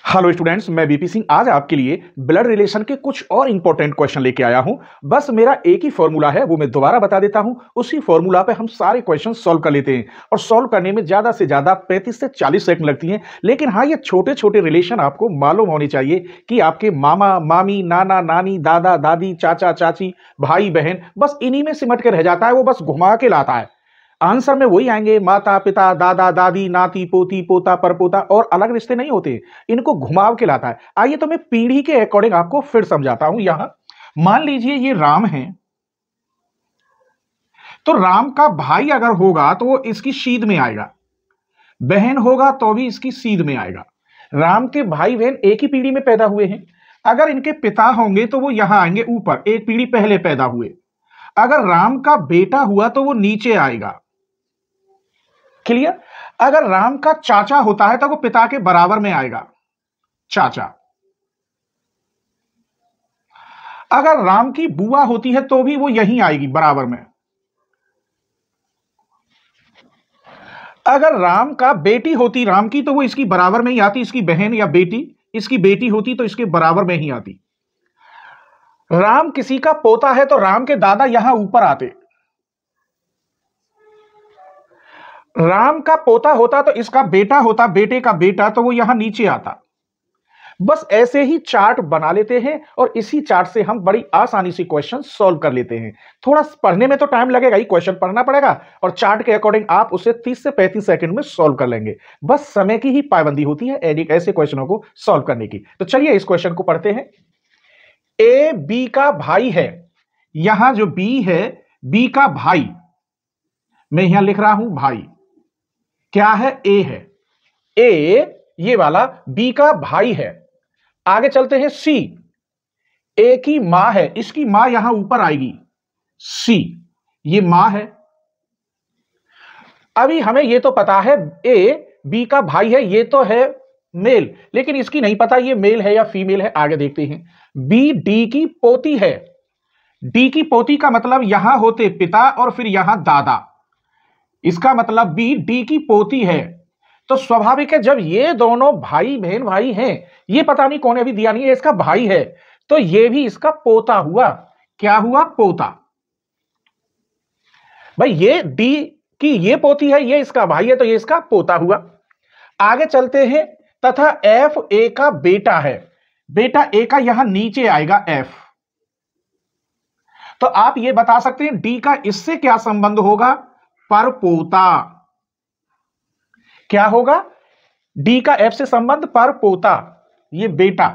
Hello students, मैं BP Singh आज आपके लिए ब्लड रिलेशन के कुछ और इंपॉर्टेंट क्वेश्चन लेके आया हूं। बस मेरा एक ही फॉर्मूला है, वो मैं दोबारा बता देता हूं। उसी फॉर्मूला पे हम सारे क्वेश्चन सॉल्व कर लेते हैं और सॉल्व करने में ज्यादा से ज्यादा 35 से 40 सेकंड लगती हैं। लेकिन हाँ, ये छोटे छोटे रिलेशन आपको मालूम होने चाहिए कि आपके मामा मामी, नाना नानी, दादा दादी, चाचा चाची, भाई बहन, बस इन्हीं में सिमट के रह जाता है। वो बस घुमा के लाता है। आंसर में वही आएंगे, माता पिता, दादा दादी, नाती पोती, पोता परपोता, और अलग रिश्ते नहीं होते। इनको घुमाव के लाता है। आइए तो मैं पीढ़ी के अकॉर्डिंग आपको फिर समझाता हूं। यहां मान लीजिए ये राम है, तो राम का भाई अगर होगा तो वो इसकी सीध में आएगा, बहन होगा तो भी इसकी सीध में आएगा। राम के भाई बहन एक ही पीढ़ी में पैदा हुए हैं। अगर इनके पिता होंगे तो वो यहां आएंगे ऊपर, एक पीढ़ी पहले पैदा हुए। अगर राम का बेटा हुआ तो वो नीचे आएगा। क्लियर? अगर राम का चाचा होता है तो वो पिता के बराबर में आएगा, चाचा। अगर राम की बुआ होती है तो भी वो यहीं आएगी बराबर में। अगर राम का बेटी होती राम की तो वो इसकी बराबर में ही आती, इसकी बहन या बेटी। इसकी बेटी होती तो इसके बराबर में ही आती। राम किसी का पोता है तो राम के दादा यहां ऊपर आते। राम का पोता होता तो इसका बेटा होता, बेटे का बेटा, तो वो यहां नीचे आता। बस ऐसे ही चार्ट बना लेते हैं और इसी चार्ट से हम बड़ी आसानी से क्वेश्चन सॉल्व कर लेते हैं। थोड़ा पढ़ने में तो टाइम लगेगा ही, क्वेश्चन पढ़ना पड़ेगा और चार्ट के अकॉर्डिंग आप उसे 30 से 35 सेकंड में सॉल्व कर लेंगे। बस समय की ही पाबंदी होती है ऐसे क्वेश्चनों को सॉल्व करने की। तो चलिए इस क्वेश्चन को पढ़ते हैं। ए बी का भाई है। यहां जो बी है, बी का भाई, मैं यहां लिख रहा हूं भाई। क्या है? ए है। ए ये वाला बी का भाई है। आगे चलते हैं सी। ए की मां है, इसकी मां यहां ऊपर आएगी, सी। ये मां है। अभी हमें ये तो पता है ए बी का भाई है, ये तो है मेल, लेकिन इसकी नहीं पता ये मेल है या फीमेल है। आगे देखते हैं। बी डी की पोती है। डी की पोती का मतलब यहां होते पिता और फिर यहां दादा। इसका मतलब बी डी की पोती है। तो स्वाभाविक है, जब ये दोनों भाई बहन भाई हैं, ये पता नहीं कौन है, अभी दिया नहीं है, इसका भाई है, तो ये भी इसका पोता हुआ। क्या हुआ? पोता। भाई ये डी की ये पोती है, ये इसका भाई है, तो ये इसका पोता हुआ। आगे चलते हैं। तथा एफ ए का बेटा है। बेटा ए का यहां नीचे आएगा एफ। तो आप ये बता सकते हैं डी का इससे क्या संबंध होगा? परपोता। क्या होगा? डी का एफ से संबंध परपोता, ये बेटा।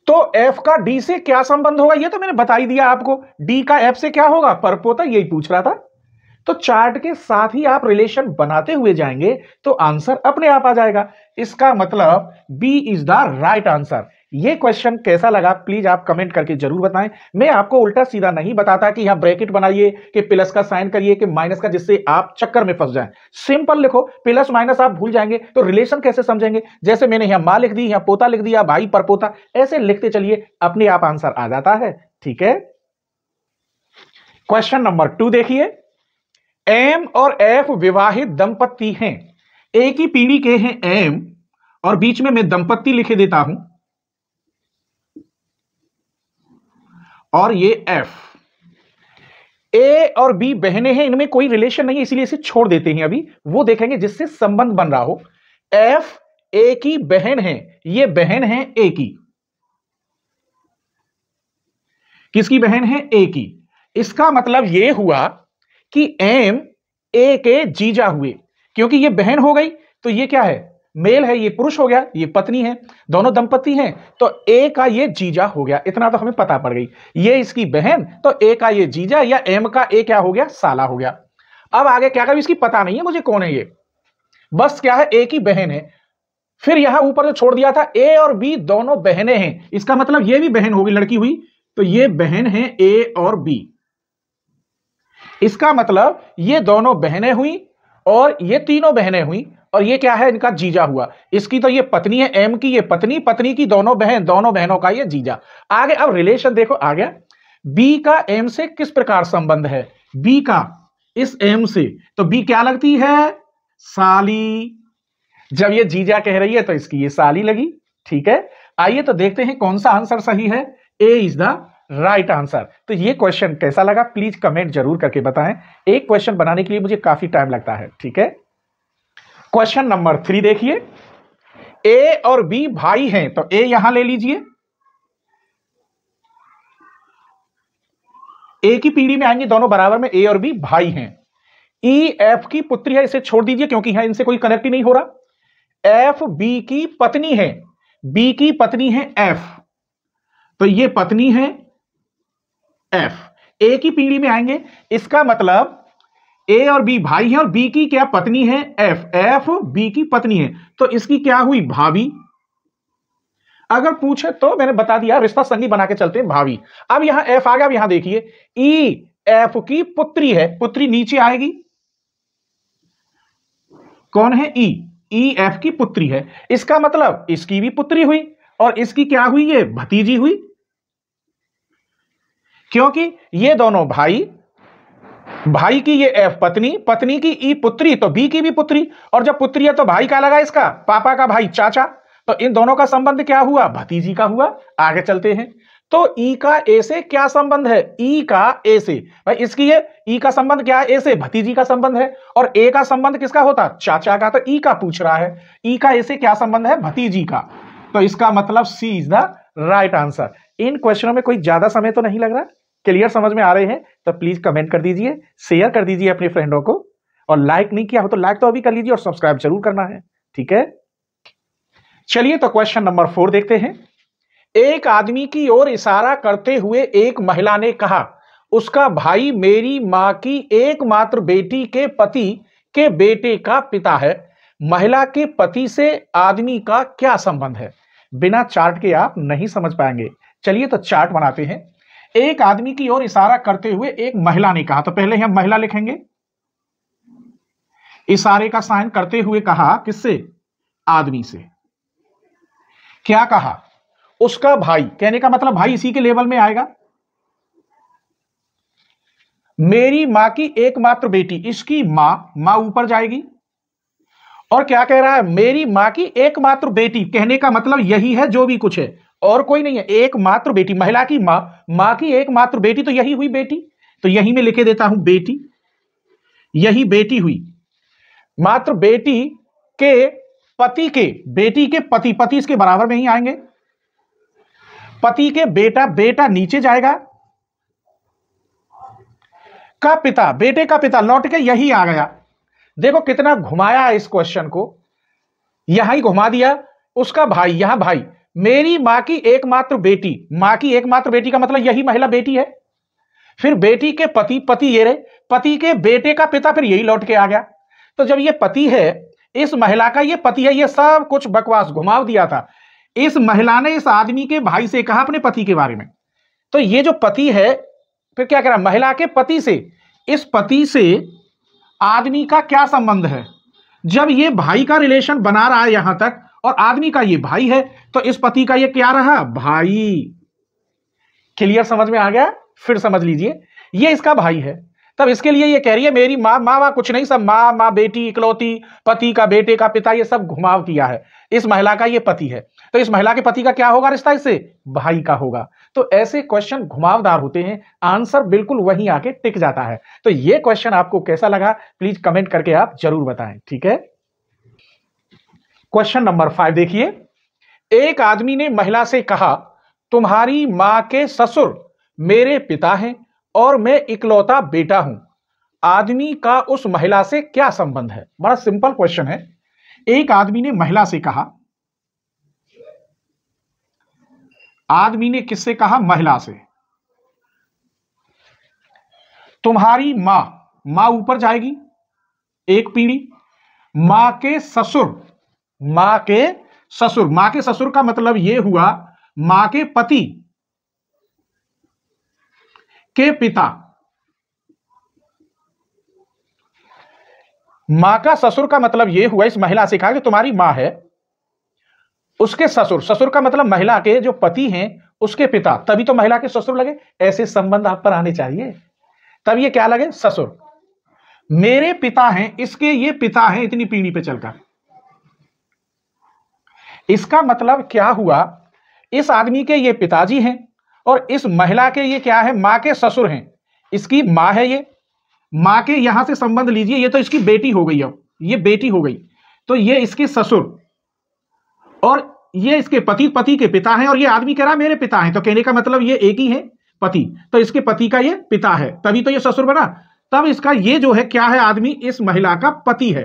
तो एफ का डी से क्या संबंध होगा? ये तो मैंने बता ही दिया आपको। डी का एफ से क्या होगा? परपोता। यही पूछ रहा था। तो चार्ट के साथ ही आप रिलेशन बनाते हुए जाएंगे तो आंसर अपने आप आ जाएगा। इसका मतलब B is the right answer. ये क्वेश्चन कैसा लगा प्लीज आप कमेंट करके जरूर बताएं। मैं आपको उल्टा सीधा नहीं बताता कि यहां ब्रैकेट बनाइए, कि प्लस का साइन करिए, कि माइनस का, जिससे आप चक्कर में फंस जाएं। सिंपल लिखो, प्लस माइनस आप भूल जाएंगे तो रिलेशन कैसे समझेंगे? जैसे मैंने यहां मां लिख दी, यहां पोता लिख दिया, भाई परपोता, ऐसे लिखते चलिए, अपने आप आंसर आ जाता है। ठीक है। क्वेश्चन नंबर 2 देखिए। एम और एफ विवाहित दंपत्ति हैं। एक ही पीढ़ी के हैं एम, और बीच में मैं दंपत्ति लिखे देता हूं, और ये एफ। ए और बी बहनें हैं, इनमें कोई रिलेशन नहीं है, इसीलिए इसे छोड़ देते हैं। अभी वो देखेंगे जिससे संबंध बन रहा हो। एफ ए की बहन है, ये बहन है ए की। किसकी बहन है? ए की। इसका मतलब ये हुआ कि एम ए के जीजा हुए, क्योंकि ये बहन हो गई तो ये क्या है? मेल है, ये पुरुष हो गया, ये पत्नी है, दोनों दंपति हैं, तो ए का ये जीजा हो गया। इतना तो हमें पता पड़ गई। ये इसकी बहन, तो ए का ये जीजा, या एम का ए क्या हो गया? साला हो गया। अब आगे क्या करूं, इसकी पता नहीं है मुझे कौन है ये, बस क्या है, ए की बहन है। फिर यहां ऊपर जो छोड़ दिया था, ए और बी दोनों बहनें हैं, इसका मतलब ये भी बहन होगी, लड़की हुई, तो ये बहन है ए और बी। इसका मतलब ये दोनों बहनें हुई और ये तीनों बहनें हुई, और ये क्या है? इनका जीजा हुआ। इसकी तो ये पत्नी है, एम की ये पत्नी, पत्नी की दोनों बहन, दोनों बहनों का ये जीजा। आगे अब रिलेशन देखो आ गया। बी का एम से किस प्रकार संबंध है? बी का इस एम से, तो बी क्या लगती है? साली। जब ये जीजा कह रही है तो इसकी ये साली लगी। ठीक है, आइए तो देखते हैं कौन सा आंसर सही है। ए इज द राइट आंसर। तो ये क्वेश्चन कैसा लगा प्लीज कमेंट जरूर करके बताएं। एक क्वेश्चन बनाने के लिए मुझे काफी टाइम लगता है। ठीक है, क्वेश्चन नंबर 3 देखिए। ए और बी भाई हैं, तो ए यहां ले लीजिए, ए की पीढ़ी में आएंगे, दोनों बराबर में ए और बी भाई हैं। ई एफ की पुत्री है, इसे छोड़ दीजिए क्योंकि यहां इनसे कोई कनेक्ट ही नहीं हो रहा। एफ बी की पत्नी है, बी की पत्नी है एफ, तो ये पत्नी है एफ। ए की पीढ़ी में आएंगे, इसका मतलब ए और बी भाई हैं और बी की क्या पत्नी है एफ, एफ बी की पत्नी है, तो इसकी क्या हुई भाभी। अगर पूछे तो मैंने बता दिया, रिश्ता संगी बना के चलते हैं भाभी। अब यहां एफ आ गया, अब यहां देखिए ई एफ की पुत्री है, पुत्री नीचे आएगी, कौन है ई, ई एफ की पुत्री है, इसका मतलब इसकी भी पुत्री हुई और इसकी क्या हुई, ये भतीजी हुई, क्योंकि ये दोनों भाई, भाई की ये एफ पत्नी, पत्नी की ई पुत्री, तो बी की भी पुत्री, और जब पुत्री है तो भाई का लगा इसका पापा का भाई चाचा, तो इन दोनों का संबंध क्या हुआ, भतीजी का हुआ। आगे चलते हैं, तो ई का ए से क्या संबंध है, ई का ए से, भाई इसकी ये ई का संबंध क्या है, ए से, भतीजी का संबंध है, और ए का संबंध किसका होता, चाचा का, तो ई का पूछ रहा है, ई का ए से क्या संबंध है, भतीजी का, तो इसका मतलब सी इज द राइट आंसर। इन क्वेश्चनों में कोई ज्यादा समय तो नहीं लग रहा, क्लियर समझ में आ रहे हैं तो प्लीज कमेंट कर दीजिए, शेयर कर दीजिए अपने फ्रेंडों को, और लाइक नहीं किया हो तो लाइक तो अभी कर लीजिए और सब्सक्राइब जरूर करना है। ठीक है, चलिए तो क्वेश्चन नंबर 4 देखते हैं। एक आदमी की ओर इशारा करते हुए एक महिला ने कहा, उसका भाई मेरी मां की एकमात्र बेटी के पति के बेटे का पिता है। महिला के पति से आदमी का क्या संबंध है। बिना चार्ट के आप नहीं समझ पाएंगे। चलिए तो चार्ट बनाते हैं। एक आदमी की ओर इशारा करते हुए एक महिला ने कहा, तो पहले हम महिला लिखेंगे, इशारे का साइन करते हुए कहा, किससे, आदमी से। क्या कहा, उसका भाई, कहने का मतलब भाई इसी के लेवल में आएगा। मेरी मां की एकमात्र बेटी, इसकी मां, मां ऊपर जाएगी, और क्या कह रहा है, मेरी मां की एकमात्र बेटी, कहने का मतलब यही है जो भी कुछ है, और कोई नहीं है, एकमात्र बेटी, महिला की मां, मां की एकमात्र बेटी, तो यही हुई बेटी, तो यही मैं लिखे देता हूं बेटी, यही बेटी हुई। मात्र बेटी के पति के, बेटी के पति, पति इसके बराबर में ही आएंगे, पति के बेटा, बेटा नीचे जाएगा, का पिता, बेटे का पिता, लौट के यही आ गया। देखो कितना घुमाया है इस क्वेश्चन को, यहां ही घुमा दिया। उसका भाई, यहां भाई, मेरी मां की एकमात्र बेटी, मां की एकमात्र बेटी का मतलब यही महिला बेटी है, फिर बेटी के पति, पति ये रहे, पति के बेटे का पिता, फिर यही लौट के आ गया। तो जब ये पति है, इस महिला का ये पति है, ये सब कुछ बकवास घुमाव दिया था। इस महिला ने इस आदमी के भाई से कहा अपने पति के बारे में, तो ये जो पति है, फिर क्या कह रहा, महिला के पति से, इस पति से आदमी का क्या संबंध है। जब ये भाई का रिलेशन बना रहा है यहां तक, और आदमी का ये भाई है, तो इस पति का ये क्या रहा, भाई। क्लियर समझ में आ गया, फिर समझ लीजिए, ये इसका भाई है, तब इसके लिए ये कह रही है मेरी माँ, माँ कुछ नहीं, सब माँ, माँ बेटी इकलौती, पति का, बेटे का पिता, ये सब घुमाव किया है। इस महिला का ये पति है, तो इस महिला के पति का क्या होगा रिश्ता, इससे भाई का होगा। तो ऐसे क्वेश्चन घुमावदार होते हैं, आंसर बिल्कुल वहीं आके टिक जाता है। तो ये क्वेश्चन आपको कैसा लगा प्लीज कमेंट करके आप जरूर बताएं। ठीक है, क्वेश्चन नंबर 5 देखिए। एक आदमी ने महिला से कहा, तुम्हारी मां के ससुर मेरे पिता हैं और मैं इकलौता बेटा हूं। आदमी का उस महिला से क्या संबंध है। बड़ा सिंपल क्वेश्चन है। एक आदमी ने महिला से कहा, आदमी ने किससे कहा, महिला से, तुम्हारी मां, मां ऊपर जाएगी एक पीढ़ी, मां के ससुर, मां के ससुर, मां के ससुर का मतलब यह हुआ मां के पति के पिता, मां का ससुर का मतलब यह हुआ, इस महिला से कहा कि तुम्हारी मां है, उसके ससुर, ससुर का मतलब महिला के जो पति हैं उसके पिता, तभी तो महिला के ससुर लगे। ऐसे संबंध आप पर आने चाहिए, तब ये क्या लगे, ससुर। मेरे पिता हैं, इसके ये पिता हैं, इतनी पीढ़ी पे चलकर, इसका मतलब क्या हुआ, इस आदमी के ये पिताजी हैं और इस महिला के ये क्या है, मां के ससुर हैं। इसकी मां है, ये मां के यहां से संबंध लीजिए, ये तो इसकी बेटी हो गई, अब ये बेटी हो गई, तो ये इसके ससुर और ये इसके पति, पति के पिता हैं, और ये आदमी कह रहा मेरे पिता हैं, तो कहने का मतलब ये एक ही है पति, तो इसके पति का ये पिता है, तभी तो ये ससुर बना। तब इसका ये जो है क्या है, आदमी इस महिला का पति है,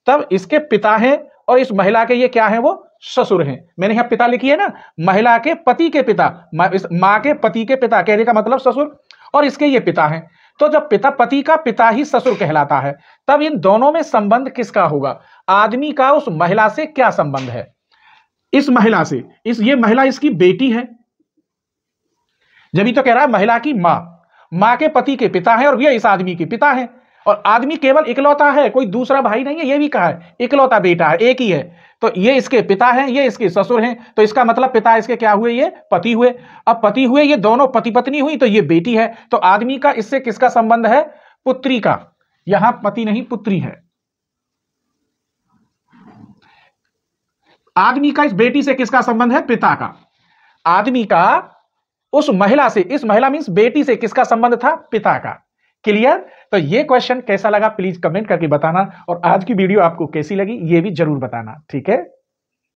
तब इसके पिता है और इस महिला के ये क्या है, वो ससुर हैं। मैंने यहां पिता लिखी है ना, महिला के पति के पिता, इस मां के पति के पिता, कहने का मतलब ससुर, और इसके ये पिता हैं। तो जब पिता, पति का पिता ही ससुर कहलाता है, तब इन दोनों में संबंध किसका होगा, आदमी का उस महिला से क्या संबंध है, इस महिला से, ये महिला इसकी बेटी है, जब तो कह रहा है महिला की मां के पति के पिता है और ये इस आदमी के पिता है, और आदमी केवल इकलौता है, कोई दूसरा भाई नहीं है, ये भी कहा है इकलौता बेटा है, एक ही है, तो ये इसके पिता हैं, ये इसके ससुर हैं, तो इसका मतलब पिता इसके क्या हुए, ये पति हुए। अब पति हुए, ये दोनों पति पत्नी हुई, तो ये बेटी है, तो आदमी का इससे किसका संबंध है, पुत्री का, यहां पति नहीं पुत्री है। आदमी का इस बेटी से किसका संबंध है, पिता का। आदमी का उस महिला से, इस महिला मींस बेटी से किसका संबंध था, पिता का। क्लियर। तो ये क्वेश्चन कैसा लगा प्लीज कमेंट करके बताना, और आज की वीडियो आपको कैसी लगी ये भी जरूर बताना, ठीक है।